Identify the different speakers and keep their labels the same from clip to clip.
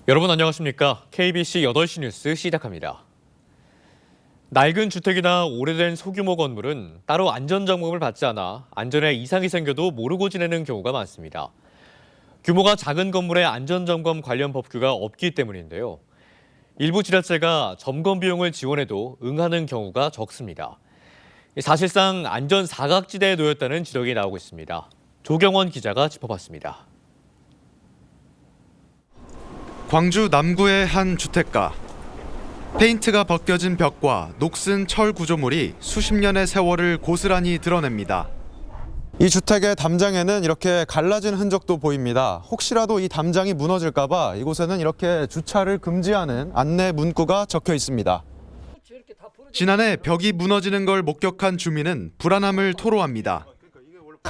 Speaker 1: 여러분 안녕하십니까? KBC 8시 뉴스 시작합니다. 낡은 주택이나 오래된 소규모 건물은 따로 안전점검을 받지 않아 안전에 이상이 생겨도 모르고 지내는 경우가 많습니다. 규모가 작은 건물의 안전점검 관련 법규가 없기 때문인데요. 일부 지자체가 점검 비용을 지원해도 응하는 경우가 적습니다. 사실상 안전 사각지대에 놓였다는 지적이 나오고 있습니다. 조경원 기자가 짚어봤습니다.
Speaker 2: 광주 남구의 한 주택가. 페인트가 벗겨진 벽과 녹슨 철 구조물이 수십 년의 세월을 고스란히 드러냅니다. 이 주택의 담장에는 이렇게 갈라진 흔적도 보입니다. 혹시라도 이 담장이 무너질까 봐 이곳에는 이렇게 주차를 금지하는 안내 문구가 적혀 있습니다. 지난해 벽이 무너지는 걸 목격한 주민은 불안함을 토로합니다.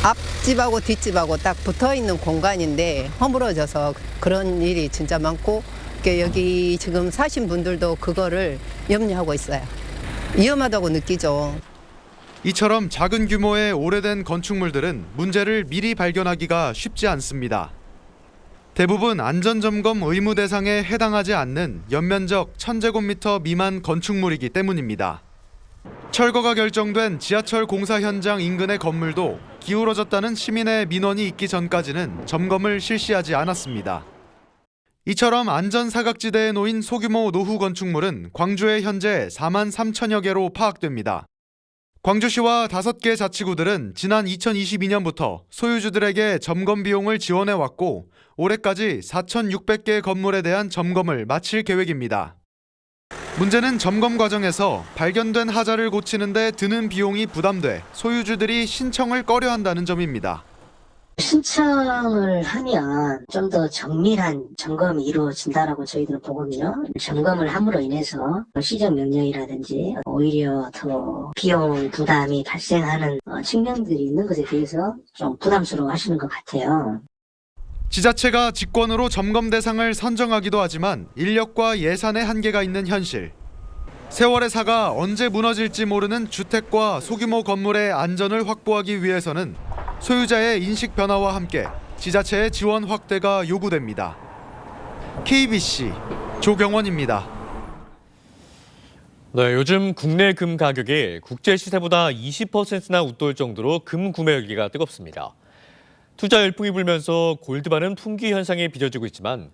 Speaker 3: 앞집하고 뒷집하고 딱 붙어있는 공간인데 허물어져서 그런 일이 진짜 많고 여기 지금 사신 분들도 그거를 염려하고 있어요. 위험하다고 느끼죠.
Speaker 2: 이처럼 작은 규모의 오래된 건축물들은 문제를 미리 발견하기가 쉽지 않습니다. 대부분 안전점검 의무 대상에 해당하지 않는 연면적 1000제곱미터 미만 건축물이기 때문입니다. 철거가 결정된 지하철 공사 현장 인근의 건물도 기울어졌다는 시민의 민원이 있기 전까지는 점검을 실시하지 않았습니다. 이처럼 안전사각지대에 놓인 소규모 노후 건축물은 광주에 현재 4만 3천여 개로 파악됩니다. 광주시와 5개 자치구들은 지난 2022년부터 소유주들에게 점검 비용을 지원해왔고 올해까지 4,600개 건물에 대한 점검을 마칠 계획입니다. 문제는 점검 과정에서 발견된 하자를 고치는 데 드는 비용이 부담돼 소유주들이 신청을 꺼려한다는 점입니다.
Speaker 4: 신청을 하면 좀 더 정밀한 점검이 이루어진다라고 저희들은 보거든요. 점검을 함으로 인해서 시정 명령이라든지 오히려 더 비용 부담이 발생하는 측면들이 있는 것에 대해서 좀 부담스러워 하시는 것 같아요.
Speaker 2: 지자체가 직권으로 점검 대상을 선정하기도 하지만 인력과 예산의 한계가 있는 현실. 세월의 사가 언제 무너질지 모르는 주택과 소규모 건물의 안전을 확보하기 위해서는 소유자의 인식 변화와 함께 지자체의 지원 확대가 요구됩니다. KBC 조경원입니다.
Speaker 1: 네, 요즘 국내 금 가격이 국제 시세보다 20%나 웃돌 정도로 금 구매 열기가 뜨겁습니다. 투자 열풍이 불면서 골드바는 품귀 현상이 빚어지고 있지만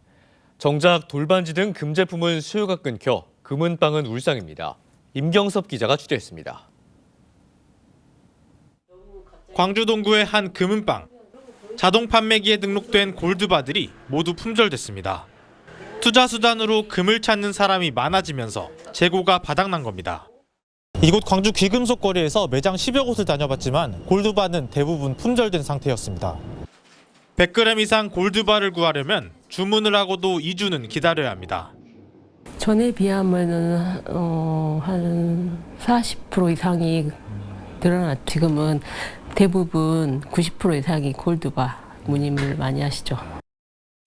Speaker 1: 정작 돌반지 등 금 제품은 수요가 끊겨 금은방은 울상입니다. 임경섭 기자가 취재했습니다.
Speaker 5: 광주 동구의 한 금은방. 자동 판매기에 등록된 골드바들이 모두 품절됐습니다. 투자 수단으로 금을 찾는 사람이 많아지면서 재고가 바닥난 겁니다. 이곳 광주 귀금속 거리에서 매장 10여 곳을 다녀봤지만 골드바는 대부분 품절된 상태였습니다. 100g 이상 골드바를 구하려면 주문을 하고도 2주는 기다려야 합니다.
Speaker 6: 전에 비하면 한 40% 이상이 늘어났. 지금은 대부분 90% 이상이 골드바 문의를 많이 하시죠.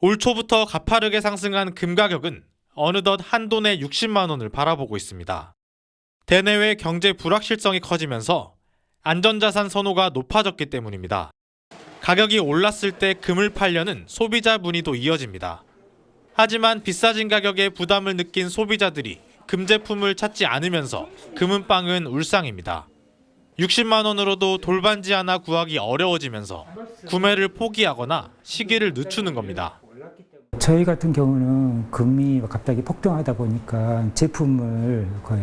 Speaker 5: 올 초부터 가파르게 상승한 금 가격은 어느덧 한 돈에 60만 원을 바라보고 있습니다. 대내외 경제 불확실성이 커지면서 안전자산 선호가 높아졌기 때문입니다. 가격이 올랐을 때 금을 팔려는 소비자 문의도 이어집니다. 하지만 비싸진 가격에 부담을 느낀 소비자들이 금 제품을 찾지 않으면서 금은방은 울상입니다. 60만 원으로도 돌반지 하나 구하기 어려워지면서 구매를 포기하거나 시기를 늦추는 겁니다.
Speaker 7: 저희 같은 경우는 금이 갑자기 폭등하다 보니까 제품을 거의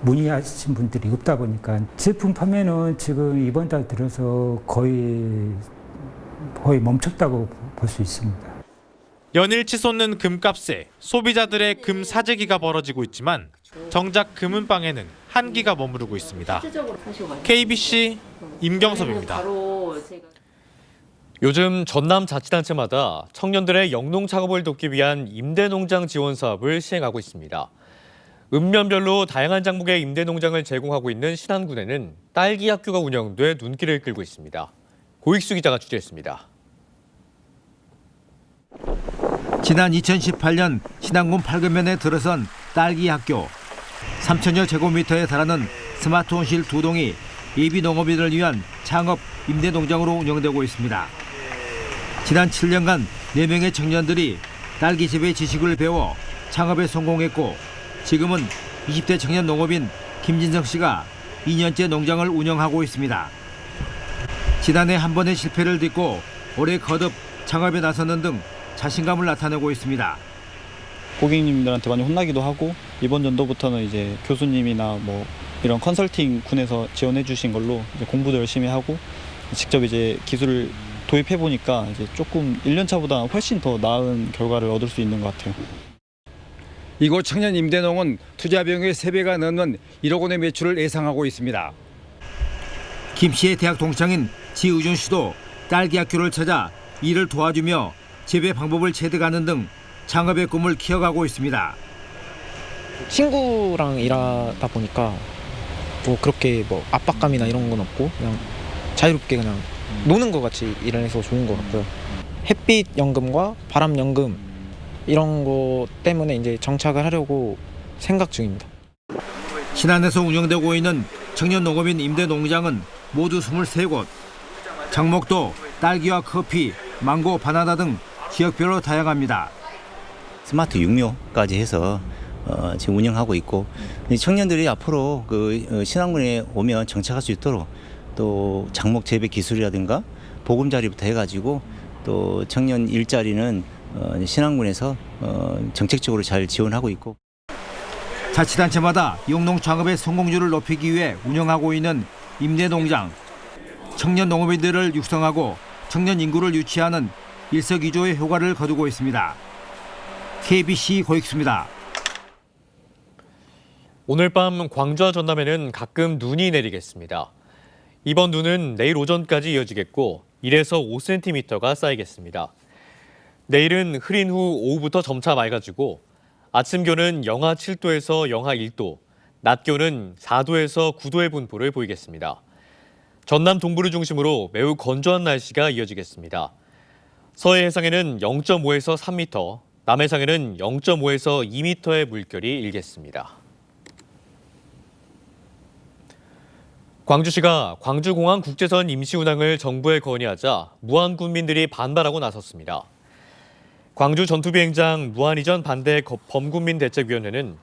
Speaker 7: 문의하신 분들이 없다 보니까 제품 판매는 지금 이번 달 들어서 거의 멈췄다고 볼 수 있습니다.
Speaker 5: 연일 치솟는 금값에 소비자들의 금 사재기가 벌어지고 있지만 정작 금은방에는 한기가 머무르고 있습니다. KBC 임경섭입니다.
Speaker 1: 요즘 전남 자치단체마다 청년들의 영농 작업을 돕기 위한 임대농장 지원 사업을 시행하고 있습니다. 읍면별로 다양한 장목의 임대농장을 제공하고 있는 신안군에는 딸기 학교가 운영돼 눈길을 끌고 있습니다. 고익수 기자가 취재했습니다.
Speaker 8: 지난 2018년 신안군 팔금면에 들어선 딸기 학교. 3천여 제곱미터에 달하는 스마트온실 2동이 예비 농업인을 위한 창업 임대농장으로 운영되고 있습니다. 지난 7년간 4명의 청년들이 딸기 재배 지식을 배워 창업에 성공했고 지금은 20대 청년 농업인 김진석 씨가 2년째 농장을 운영하고 있습니다. 지난해 한 번의 실패를 딛고 올해 거듭 창업에 나서는 등 자신감을 나타내고 있습니다.
Speaker 9: 고객님들한테 많이 혼나기도 하고 이번 연도부터는 이제 교수님이나 뭐 이런 컨설팅 군에서 지원해 주신 걸로 이제 공부도 열심히 하고 직접 이제 기술을 도입해 보니까 이제 조금 1년 차보다 훨씬 더 나은 결과를 얻을 수 있는 것 같아요.
Speaker 10: 이곳 청년 임대농은 투자 비용의 3배가 넘는 1억 원의 매출을 예상하고 있습니다.
Speaker 8: 김 씨의 대학 동창인 지의준 씨도 딸기 학교를 찾아 일을 도와주며 재배 방법을 체득하는 등 창업의 꿈을 키워가고 있습니다.
Speaker 11: 친구랑 일하다 보니까 뭐 그렇게 뭐 압박감이나 이런 건 없고 그냥 자유롭게 그냥 노는 것 같이 일을 해서 좋은 것 같고요. 햇빛 연금과 바람 연금 이런 거 때문에 이제 정착을 하려고 생각 중입니다.
Speaker 8: 신안에서 운영되고 있는 청년 농업인 임대 농장은 모두 23곳. 작목도 딸기와 커피, 망고, 바나나 등 지역별로 다양합니다.
Speaker 12: 스마트 육묘까지 해서 지금 운영하고 있고 청년들이 앞으로 신안군에 오면 정착할 수 있도록 또 작목 재배 기술이라든가 보금자리부터 해가지고 또 청년 일자리는 신안군에서 정책적으로 잘 지원하고 있고
Speaker 8: 자치단체마다 영농 창업의 성공률을 높이기 위해 운영하고 있는 임대농장. 청년 농업인들을 육성하고 청년 인구를 유치하는 일석이조의 효과를 거두고 있습니다. KBC 고익수입니다.
Speaker 1: 오늘 밤 광주와 전남에는 가끔 눈이 내리겠습니다. 이번 눈은 내일 오전까지 이어지겠고 1에서 5cm가 쌓이겠습니다. 내일은 흐린 후 오후부터 점차 맑아지고 아침 기온은 영하 7도에서 영하 1도, 낮 기온은 4도에서 9도의 분포를 보이겠습니다. 전남 동부를 중심으로 매우 건조한 날씨가 이어지겠습니다. 서해 해상에는 0.5에서 3m, 남해상에는 0.5에서 2m의 물결이 일겠습니다. 광주시가 광주공항 국제선 임시 운항을 정부에 건의하자 무안군민들이 반발하고 나섰습니다. 광주 전투비행장 무안 이전 반대 범군민 대책위원회는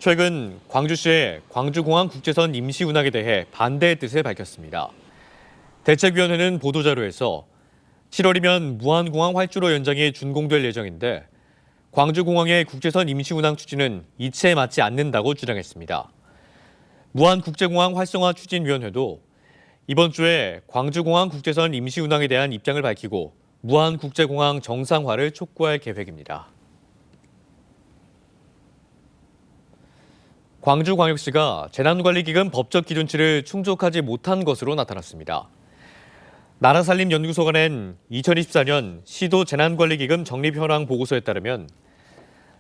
Speaker 1: 최근 광주시의 광주공항 국제선 임시 운항에 대해 반대의 뜻을 밝혔습니다. 대책위원회는 보도자료에서 7월이면 무안공항 활주로 연장이 준공될 예정인데 광주공항의 국제선 임시 운항 추진은 이치에 맞지 않는다고 주장했습니다. 무안국제공항 활성화 추진위원회도 이번 주에 광주공항 국제선 임시 운항에 대한 입장을 밝히고 무안국제공항 정상화를 촉구할 계획입니다. 광주광역시가 재난관리기금 법적 기준치를 충족하지 못한 것으로 나타났습니다. 나라살림연구소가 낸 2024년 시도 재난관리기금 적립현황 보고서에 따르면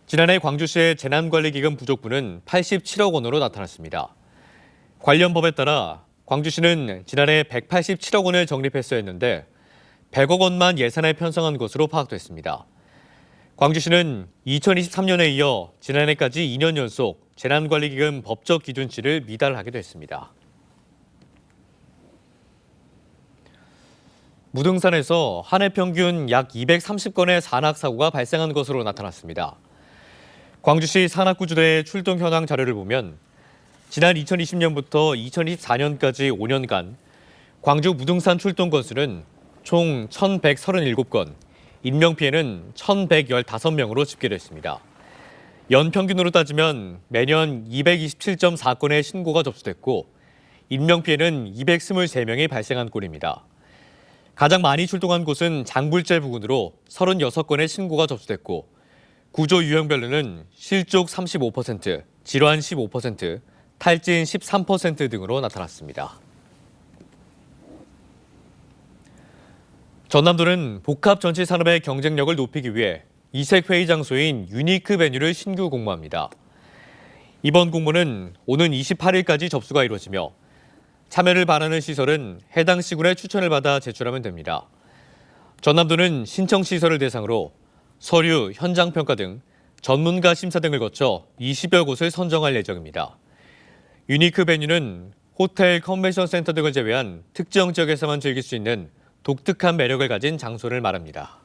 Speaker 1: 지난해 광주시의 재난관리기금 부족분은 87억 원으로 나타났습니다. 관련 법에 따라 광주시는 지난해 187억 원을 적립했어야 했는데 100억 원만 예산에 편성한 것으로 파악됐습니다. 광주시는 2023년에 이어 지난해까지 2년 연속 재난관리기금 법적 기준치를 미달하게 됐습니다. 무등산에서 한 해 평균 약 230건의 산악사고가 발생한 것으로 나타났습니다. 광주시 산악구조대의 출동 현황 자료를 보면 지난 2020년부터 2024년까지 5년간 광주 무등산 출동 건수는 총 1,137건, 인명피해는 1,115명으로 집계됐습니다. 연평균으로 따지면 매년 227.4건의 신고가 접수됐고 인명피해는 223명이 발생한 꼴입니다. 가장 많이 출동한 곳은 장불재 부근으로 36건의 신고가 접수됐고 구조 유형별로는 실족 35%, 질환 15%, 탈진 13% 등으로 나타났습니다. 전남도는 복합전시산업의 경쟁력을 높이기 위해 이색 회의 장소인 유니크 베뉴를 신규 공모합니다. 이번 공모는 오는 28일까지 접수가 이루어지며 참여를 바라는 시설은 해당 시군의 추천을 받아 제출하면 됩니다. 전남도는 신청 시설을 대상으로 서류, 현장 평가 등 전문가 심사 등을 거쳐 20여 곳을 선정할 예정입니다. 유니크 베뉴는 호텔, 컨벤션 센터 등을 제외한 특정 지역에서만 즐길 수 있는 독특한 매력을 가진 장소를 말합니다.